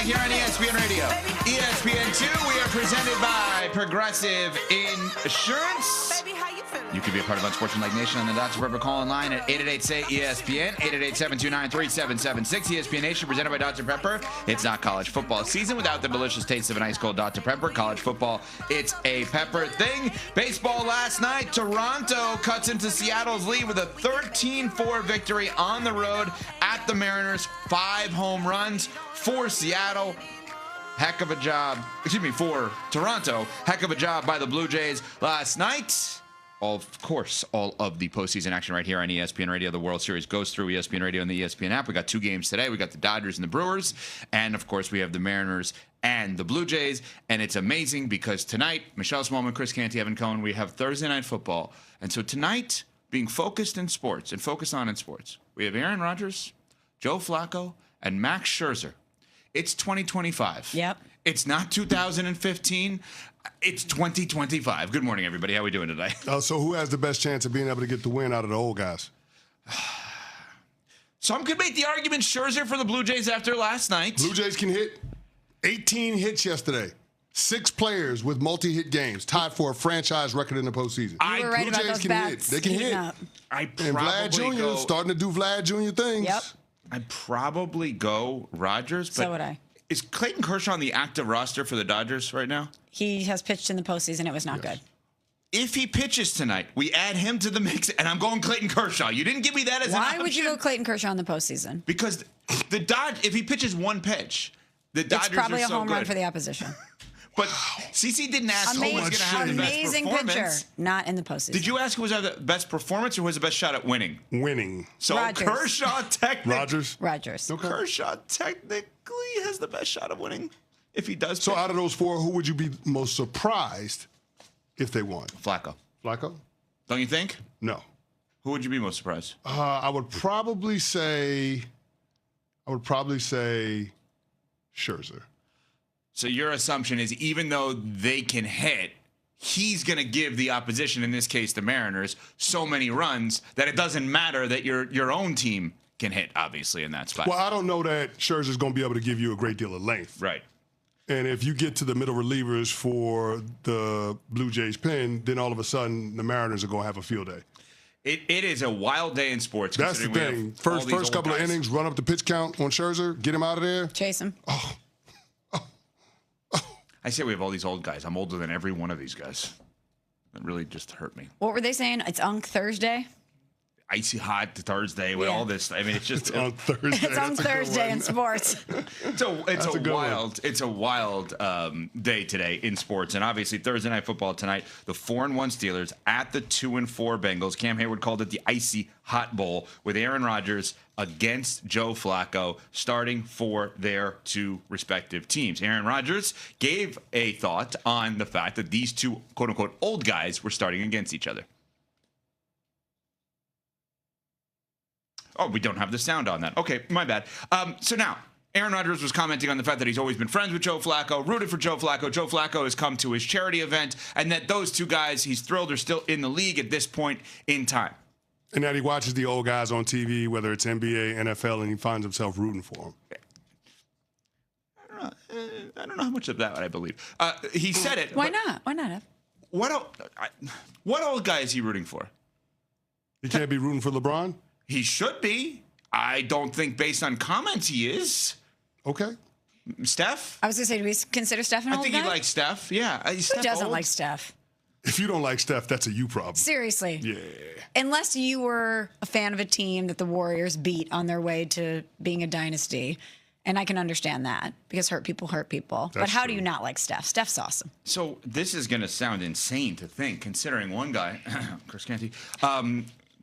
right here on ESPN Radio. ESPN2, we are presented by Progressive Insurance. You can be a part of Unsportsman Like Nation on the Dr. Pepper call line at 888-SAY-ESPN, 888-729-3776. ESPN Nation presented by Dr. Pepper. It's not college football season without the delicious taste of an ice cold Dr. Pepper. College football, it's a pepper thing. Baseball last night, Toronto cuts into Seattle's lead with a 13-4 victory on the road at the Mariners. 5 home runs for Seattle. Heck of a job, for Toronto. Heck of a job by the Blue Jays last night. Of course, all of the postseason action right here on ESPN Radio. The World Series goes through ESPN Radio and the ESPN app. We got 2 games today. We got the Dodgers and the Brewers. And, of course, we have the Mariners and the Blue Jays. And it's amazing because tonight, Michelle Smallman, Chris Canty, Evan Cohen, we have Thursday Night Football. And so tonight, being focused in sports and focused on in sports, we have Aaron Rodgers, Joe Flacco, and Max Scherzer. It's 2025. Yep. It's not 2015. It's 2025. Good morning, everybody. How are we doing today? So who has the best chance of being able to get the win out of the old guys? Some could make the argument Scherzer for the Blue Jays after last night. Blue Jays can hit 18 hits yesterday. 6 players with multi-hit games, tied for a franchise record in the postseason. You were right Blue about Jays those can bats. hit. They can hit. And Vlad Jr. starting to do Vlad Jr. things. Yep. I'd probably go Rodgers. But So would I. Is Clayton Kershaw on the active roster for the Dodgers right now? He has pitched in the postseason. It was not good. If he pitches tonight, we add him to the mix, and I'm going Clayton Kershaw. You didn't give me that as an option. Why would you go Clayton Kershaw in the postseason? Because if he pitches one pitch, the Dodgers It's probably are a so home good. run for the opposition. But CC didn't ask who was going to have the best Amazing performance. pitcher, not in the postseason. Did you ask who was the best performance or who was the best shot at winning? Winning. So Rodgers. Kershaw technically. Rodgers. Okay. Kershaw technically has the best shot of winning if he does. So pitch. out of those 4, who would you be most surprised if they won? Flacco. Flacco? Don't you think? No. Who would you be most surprised? I would probably say Scherzer. So your assumption is even though they can hit, he's going to give the opposition, in this case the Mariners, so many runs that it doesn't matter that your own team can hit, obviously, in that spot. Well, I don't know that Scherzer's going to be able to give you a great deal of length. Right. And if you get to the middle relievers for the Blue Jays pen, then all of a sudden the Mariners are going to have a field day. It is a wild day in sports. That's the thing. First couple of innings, run up the pitch count on Scherzer, get him out of there. Chase him. I say we have all these old guys. I'm older than every one of these guys. That really just hurt me. What were they saying? It's Unk Thursday? Icy hot Thursday with all this. I mean, it's just It's on Thursday. It's on Thursday in sports. It's a wild day today in sports, and obviously Thursday Night Football tonight. The 4-1 Steelers at the 2-4 Bengals. Cam Hayward called it the Icy Hot Bowl with Aaron Rodgers against Joe Flacco, starting for their 2 respective teams. Aaron Rodgers gave a thought on the fact that these 2 quote unquote old guys were starting against each other. Oh, we don't have the sound on that. Okay, my bad. So now, Aaron Rodgers was commenting on the fact that he's always been friends with Joe Flacco, rooted for Joe Flacco. Joe Flacco has come to his charity event, and that those 2 guys, he's thrilled, are still in the league at this point in time. And that he watches the old guys on TV, whether it's NBA, NFL, and he finds himself rooting for them. I don't know how much of that I believe. He said it. Why not? Why not? What old guy is he rooting for? He can't be rooting for LeBron? He should be. I don't think based on comments he is. Okay. Steph? I was going to say, do we consider Steph an old guy? I think he likes Steph. Yeah. Who doesn't like Steph? If you don't like Steph, that's a you problem. Seriously. Yeah. Unless you were a fan of a team that the Warriors beat on their way to being a dynasty. And I can understand that because hurt people hurt people. But how do you not like Steph? Steph's awesome. So this is going to sound insane to think, considering one guy, Chris Canty,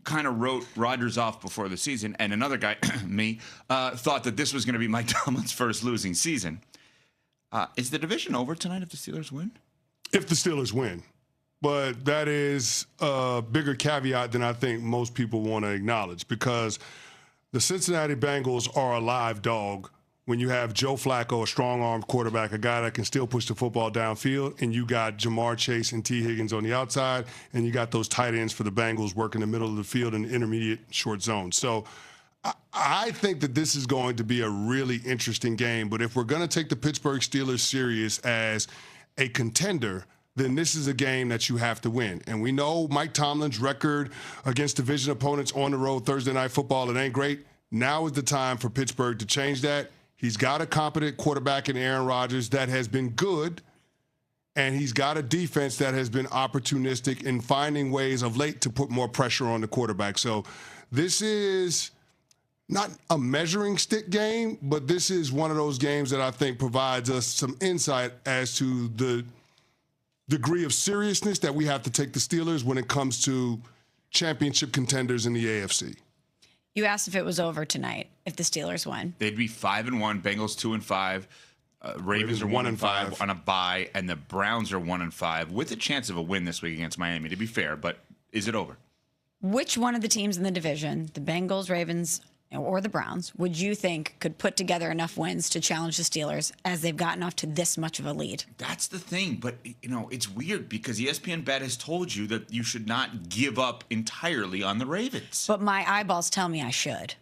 kind of wrote Rodgers off before the season, and another guy, me, thought that this was going to be Mike Tomlin's first losing season. Is the division over tonight if the Steelers win? If the Steelers win. But that is a bigger caveat than I think most people want to acknowledge because the Cincinnati Bengals are a live dog when you have Joe Flacco, a strong-armed quarterback, a guy that can still push the football downfield, and you got Jamar Chase and T. Higgins on the outside, and you got those tight ends for the Bengals working the middle of the field in the intermediate short zone. So I think that this is going to be a really interesting game. But if we're going to take the Pittsburgh Steelers serious as a contender, then this is a game that you have to win. And we know Mike Tomlin's record against division opponents on the road Thursday Night Football, it ain't great. Now is the time for Pittsburgh to change that. He's got a competent quarterback in Aaron Rodgers that has been good, and he's got a defense that has been opportunistic in finding ways of late to put more pressure on the quarterback. So this is not a measuring stick game, but this is one of those games that I think provides us some insight as to the degree of seriousness that we have to take the Steelers when it comes to championship contenders in the AFC. You asked if it was over tonight, if the Steelers win. They'd be 5-1, Bengals 2-5, Ravens are 1-5 on a bye, and the Browns are 1-5 with a chance of a win this week against Miami, to be fair. But is it over? Which one of the teams in the division, the Bengals, Ravens, or the Browns, would you think could put together enough wins to challenge the Steelers as they've gotten off to this much of a lead? That's the thing. But, it's weird because ESPN Bet has told you that you should not give up entirely on the Ravens. But my eyeballs tell me I should.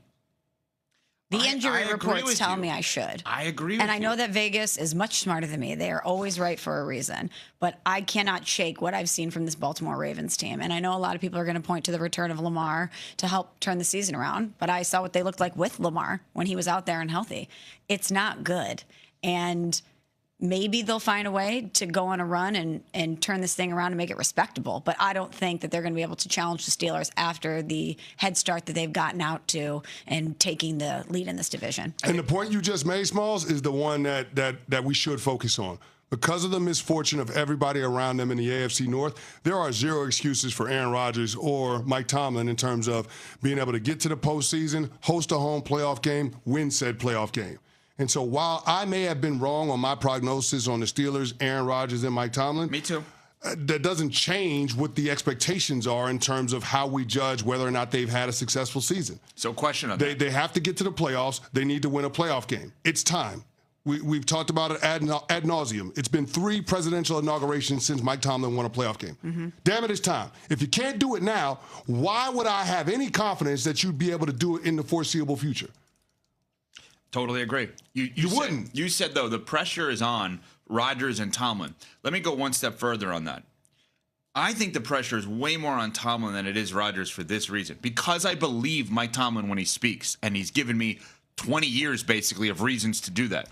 The injury reports tell me I should. I agree with you. And I know that Vegas is much smarter than me. They are always right for a reason. But I cannot shake what I've seen from this Baltimore Ravens team. And I know a lot of people are going to point to the return of Lamar to help turn the season around. But I saw what they looked like with Lamar when he was out there and healthy. It's not good. And maybe they'll find a way to go on a run and turn this thing around and make it respectable. But I don't think that they're going to be able to challenge the Steelers after the head start that they've gotten out to and taking the lead in this division. And the point you just made, Smalls, is the one that we should focus on. Because of the misfortune of everybody around them in the AFC North, there are zero excuses for Aaron Rodgers or Mike Tomlin in terms of being able to get to the postseason, host a home playoff game, win said playoff game. And so while I may have been wrong on my prognosis on the Steelers, Aaron Rodgers, and Mike Tomlin. Me too. That doesn't change what the expectations are in terms of how we judge whether or not they've had a successful season. So question on that. They have to get to the playoffs. They need to win a playoff game. It's time. We've talked about it ad nauseum. It's been 3 presidential inaugurations since Mike Tomlin won a playoff game. Mm-hmm. Damn it, it's time. If you can't do it now, why would I have any confidence that you'd be able to do it in the foreseeable future? Totally agree. You wouldn't. You said, though, the pressure is on Rodgers and Tomlin. Let me go one step further on that. I think the pressure is way more on Tomlin than it is Rodgers for this reason. Because I believe Mike Tomlin when he speaks, and he's given me 20 years, basically, of reasons to do that.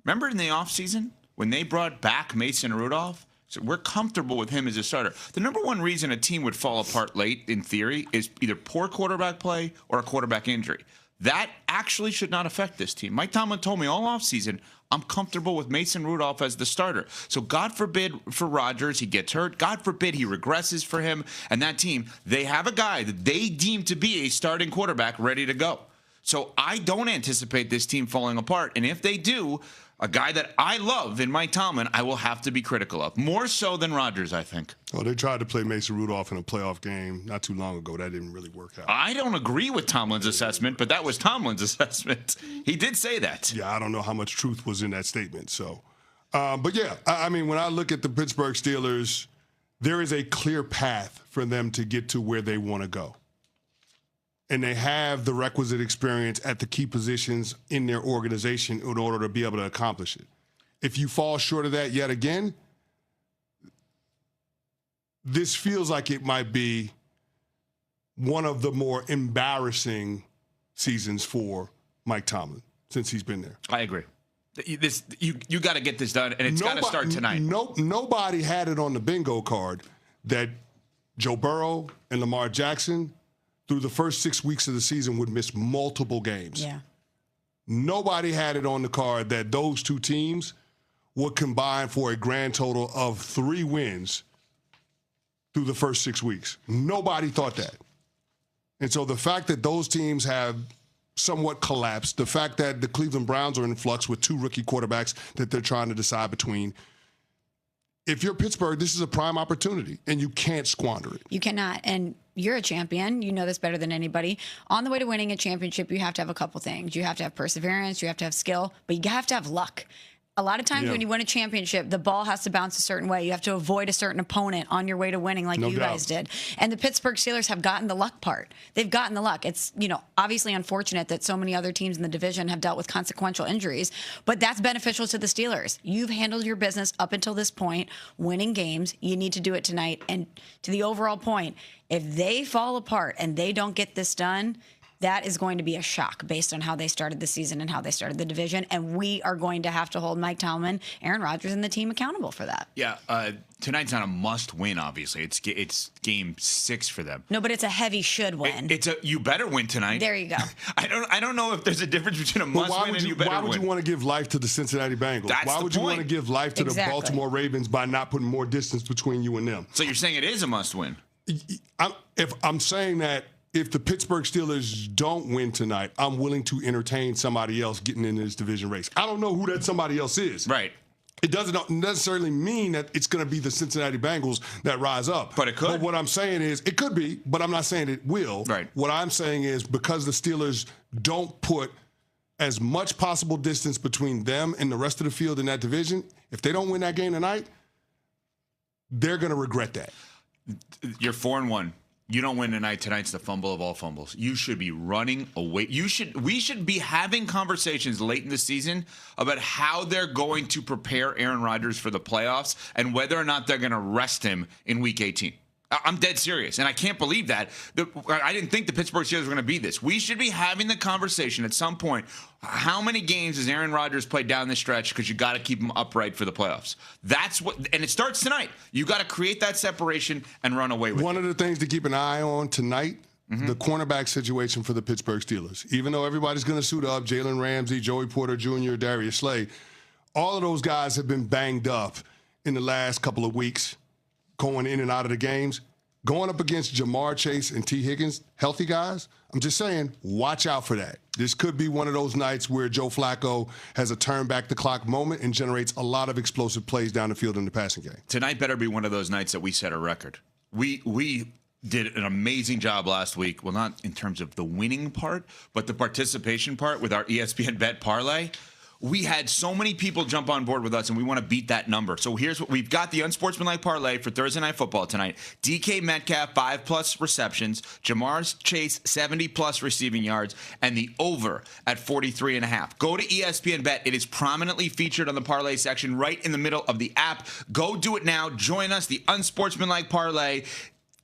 Remember in the offseason when they brought back Mason Rudolph? So we're comfortable with him as a starter. The number one reason a team would fall apart late, in theory, is either poor quarterback play or a quarterback injury. That actually should not affect this team. Mike Tomlin told me all offseason, I'm comfortable with Mason Rudolph as the starter. So God forbid for Rodgers, he gets hurt. God forbid he regresses for him. And that team, they have a guy that they deem to be a starting quarterback ready to go. So I don't anticipate this team falling apart. And if they do, a guy that I love in Mike Tomlin, I will have to be critical of. More so than Rodgers, I think. Oh, they tried to play Mason Rudolph in a playoff game not too long ago. That didn't really work out. I don't agree with Tomlin's assessment, but that was Tomlin's assessment. He did say that. Yeah, I don't know how much truth was in that statement. So, but yeah, I mean, when I look at the Pittsburgh Steelers, there is a clear path for them to get to where they want to go. And they have the requisite experience at the key positions in their organization in order to be able to accomplish it. If you fall short of that yet again, this feels like it might be one of the more embarrassing seasons for Mike Tomlin since he's been there. I agree. You got to get this done, and it's got to start tonight. Nobody had it on the bingo card that Joe Burrow and Lamar Jackson through the first 6 weeks of the season would miss multiple games. Yeah. Nobody had it on the card that those two teams would combine for a grand total of 3 wins through the first 6 weeks. Nobody thought that. And so the fact that those teams have somewhat collapsed, the fact that the Cleveland Browns are in flux with 2 rookie quarterbacks that they're trying to decide between, if you're Pittsburgh, this is a prime opportunity, and you can't squander it. You cannot. And you're a champion. You know this better than anybody. On the way to winning a championship, you have to have a couple things. You have to have perseverance. You have to have skill. But you have to have luck. A lot of times when you win a championship, the ball has to bounce a certain way. You have to avoid a certain opponent on your way to winning like you guys did. And the Pittsburgh Steelers have gotten the luck part. They've gotten the luck. It's, obviously unfortunate that so many other teams in the division have dealt with consequential injuries, but that's beneficial to the Steelers. You've handled your business up until this point, winning games. You need to do it tonight. And to the overall point, if they fall apart and they don't get this done, that is going to be a shock based on how they started the season and how they started the division. And we are going to have to hold Mike Tomlin, Aaron Rodgers, and the team accountable for that. Yeah, tonight's not a must-win, obviously. It's game 6 for them. No, but it's a heavy should win. You better win tonight. There you go. I don't know if there's a difference between a must-win and you better win. Why would you want to give life to the Cincinnati Bengals? Why would you want to give life to the Baltimore Ravens by not putting more distance between you and them? So you're saying it is a must-win? If I'm saying that, if the Pittsburgh Steelers don't win tonight, I'm willing to entertain somebody else getting in this division race. I don't know who that somebody else is. Right. It doesn't necessarily mean that it's going to be the Cincinnati Bengals that rise up. But it could. But what I'm saying is, it could be, but I'm not saying it will. Right. What I'm saying is, because the Steelers don't put as much possible distance between them and the rest of the field in that division, if they don't win that game tonight, they're going to regret that. You're 4-1. You don't win tonight. Tonight's the fumble of all fumbles. You should be running away. We should be having conversations late in the season about how they're going to prepare Aaron Rodgers for the playoffs and whether or not they're going to rest him in Week 18. I'm dead serious, and I can't believe that. I didn't think the Pittsburgh Steelers were going to be this. We should be having the conversation at some point. How many games has Aaron Rodgers played down the stretch? Because you got to keep him upright for the playoffs. That's what, and it starts tonight. You got to create that separation and run away with it. One of the things to keep an eye on tonight, the cornerback situation for the Pittsburgh Steelers. Even though everybody's going to suit up, Jalen Ramsey, Joey Porter Jr., Darius Slay, all of those guys have been banged up in the last couple of weeks, going in and out of the games. Going up against Jamar Chase and T. Higgins, healthy guys, I'm just saying, watch out for that. This could be one of those nights where Joe Flacco has a turn back the clock moment and generates a lot of explosive plays down the field in the passing game. Tonight better be one of those nights that we set a record. We did an amazing job last week. Well, not in terms of the winning part, but the participation part with our ESPN Bet Parlay. We had so many people jump on board with us, and we want to beat that number. So here's what we've got: the unsportsmanlike parlay for Thursday Night Football tonight. DK Metcalf, 5+ receptions. Jamar Chase, 70+ receiving yards. And the over at 43.5. Go to ESPN Bet. It is prominently featured on the parlay section right in the middle of the app. Go do it now. Join us, the unsportsmanlike parlay.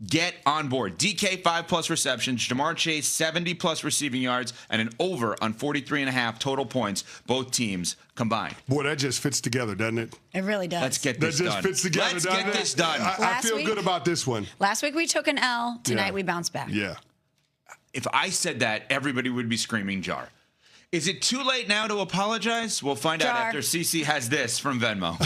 Get on board. DK, 5+ receptions. Jamar Chase, 70+ receiving yards, and an over on 43.5 total points, both teams combined. Boy, that just fits together, doesn't it? It really does. Let's get this done. That just fits together, Let's doesn't get it? this done. I feel good about this one. Last week we took an L. Tonight we bounce back. Yeah. If I said that, everybody would be screaming jar. Is it too late now to apologize? We'll find out after CC has this from Venmo.